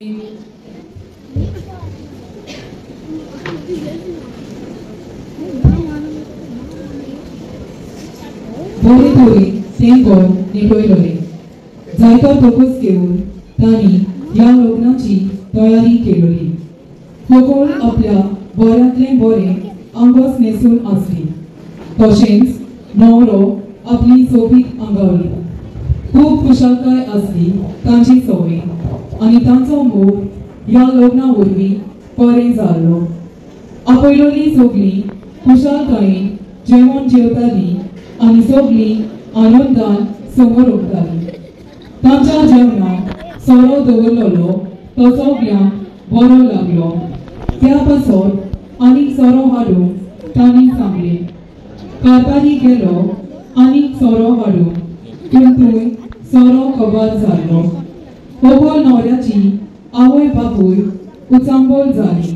बरे तरेन तें गोंय निवळलें. जायतो फोकस घेवन तांणी ह्या लग्नाची तयारी केली. सगळीं आपल्या बऱ्यांतलें बरें आंगोस न्हेसून आसली. तशेंच न्हवरो आपली सोबीत आंगावली. खूब खुशालकाय आसली तांची सवय आनी तांचो मोग ह्या लग्ना वरवीं बरें जाल्लो. आपयलोली सगळीं खुशालकायेन जेवण जेवतालीं आनी सगळीं आनंदान समोर उठतालीं. तांच्या जेवणाक सोरो दवरलेलो तो सगळ्यांक बरो लागलो. त्या पासत आनीक सोरो हाडूंक तांणी सांगलें. कारभारी गेलो आनीक सोरो हाडूंक, पूण थंय सोरो कबार जाल्लो. व्हंकल न्हवऱ्याची आवय बापूय उचांबोल जाली.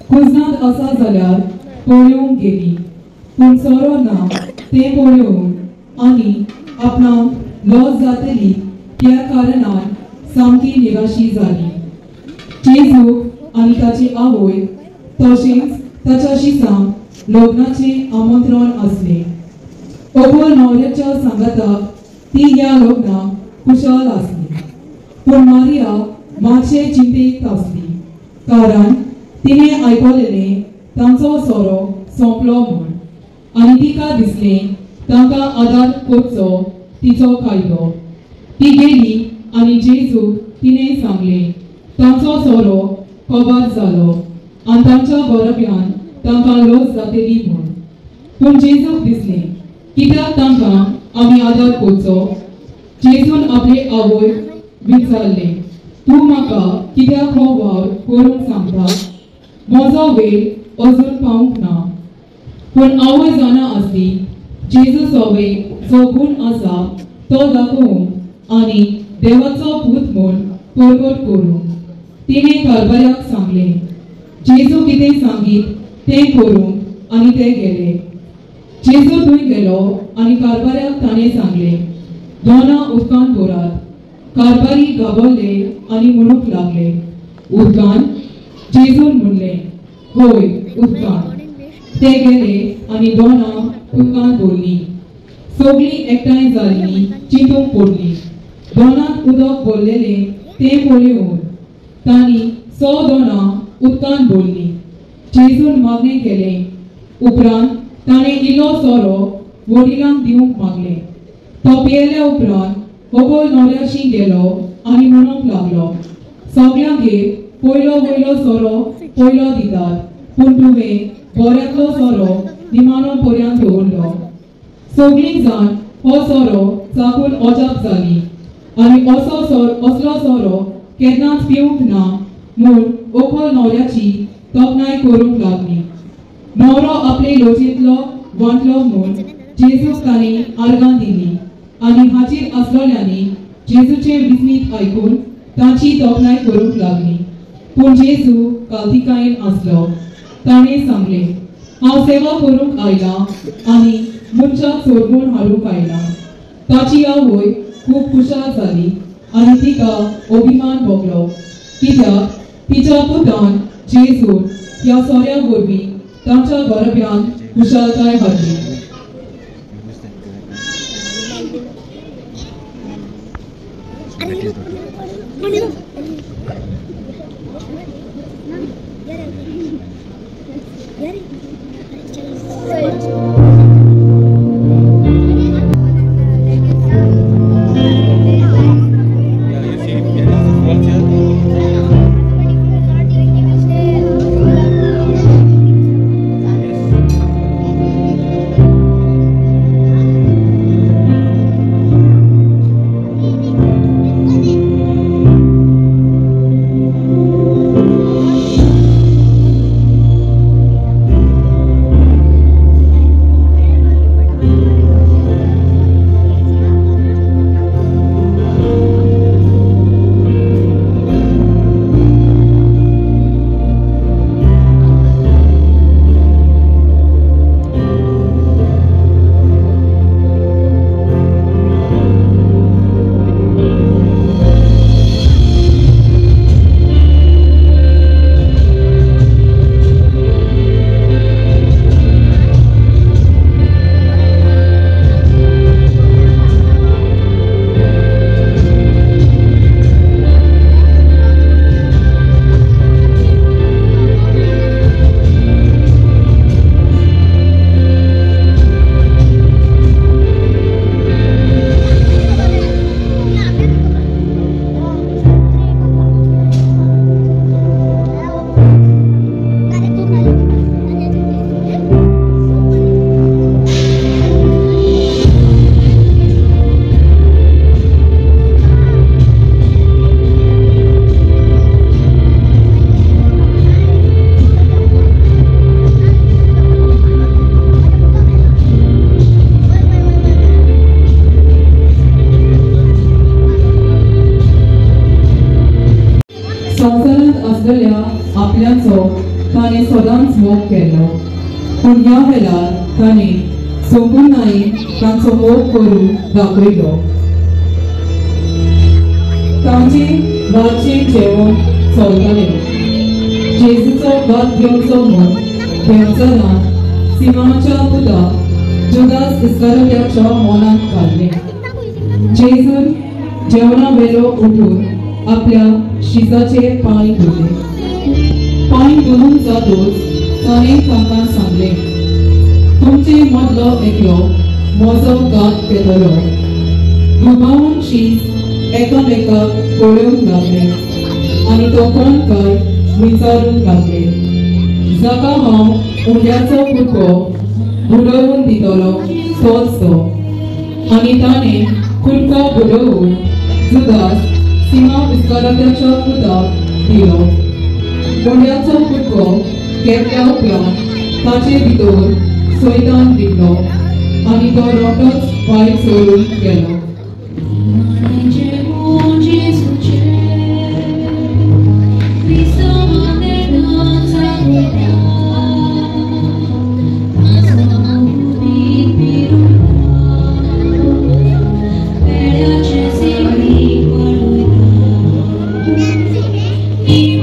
कुजनांत आसा जाल्यार पळोवंक गेली, पूण सोरो ना तें पळोवन आनी आपणाक लॉस जातली त्या कारणान सामकी निराशी जाली. जेजूक आनी ताची आवय तशेंच ताच्या शिसांक लग्नाचें आमंत्रण आसलें. व्हंकल न्हवऱ्याच्या सांगाताक ती ह्या लग्नाक खुशाल आसली, पूण मारिया मातशें चिंतेत आसली, कारण तिणें आयकलेलें तांचो सोरो सोंपलो म्हूण आनी तिका दिसलें तांकां आदार करचो तिचो कायदो. ती गेली आनी जेजूक तिणें सांगलें तांचो सोरो कबार जालो आनी तांच्या बरोब्यान तांकां लॉस जातली म्हूण. पूण जेजूक दिसलें कित्याक तांकां आमी आदार करचो. जेजून आपले आवय विचारलें, तूं म्हाका कित्याक हो वावर करूंक सांगता? म्हजो वेळ अजून पावूंक ना. पूण आवय जाणा आसली जेजू सवय जो गूण आसा तो दाखोवंक आनी देवाचो पूत म्हूण परगट करूंक. तिणें कारभाऱ्याक सांगलें. जेजू कितें सांगीत तें करूंक आनी ते गेले. जेजू थंय गेलो आनी कारभाऱ्याक ताणें सांगलें, दोना उदकांत भरात. कारभारी गाबल्ले आनी म्हणूंक लागले, उदकांत? जेजून म्हणलें, होय उदकांत. ते गेले आनी दोना उदकांत भरलीं. सगळीं एकठांय जाल्लीं चिंतूंक पडलीं. दोनांत उदक भरलेलें तें पळोवन तांणी 100 दोना उदकांत भरलीं. जेजून मागणें केलें. उपरांत ताणें इल्लो सोरो वडिलांक दिवंक मागलें. तो पियेल्या उपरांत व्हंकल न्हवऱ्याशी गेलो आनी म्हणूंक लागलो, सगळ्यांगेर पयलो वयलो सोरो पयलो दितात, पूण तुवें बऱ्यांतलो सोरो निमाणो पर्यंत दवरलो. सगळीं जाण हो सोरो चाखून अजाप जालीं आनी असलो सोरो केन्नाच पिवंक ना म्हूण व्हंकल न्हवऱ्याची तोखणाय करूंक लागलीं. न्हवरो आपले लोचयेंतलो वांटलो म्हूण जेजूक तांणी आर्गां दिलीं आनी हाचीर आसलोल्यांनी जेजूचे विस्मीत आयकून तांची तोखणाय करूंक लागलीं. पूण जेजू काल्तिकायेन आसलो. ताणें सांगलें, हांव सेवा करूंक आयलां आनी मनशाक सोडून हाडूंक आयलां. ताची आवय खूब खुशाल जाली आनी तिका अभिमान भोगलो, कित्याक तिच्या पुतान जेजून ह्या सोऱ्या वरवीं तांच्या बरोब्यान खुशालकाय हाडली. संवसारांत आसलेल्या आपल्याचो ताणें सदांच मोग केलो, पूण ह्या वेळार ताणें सोंपूनाय तांचो मोग करून दाखयलो. तांचें रातचें जेवण चलतालें. जेजूचो वध घेवचो म्हूण थंयसरान सिमोनाच्या पुता जुदास इस्करियोताच्या मनांत घालें. जेजून जेवणा वेलो उठून आपल्या शिसाचेर पांय धुलें. पांय धुवून जातूच ताणें तांकां सांगलें, तुमचे मदलो एकलो म्हजो घात घेतलो. दुबावन शीस एकामेकाक पळोवंक लागले आनी तो कोण काय विचारूंक लागले. जाका हांव उंड्याचो कुडको बुडोवन दितलो तोच तो. आनी ताणें कुडको बुडोवन जुदास सिमोन इस्करियोताच्या पुताक दिलो. उंड्याचो कुडको घेतल्या उपरांत ताचे भितर सैतान दिलो आनी तो रोखडोच भायर सोडून गेलो. He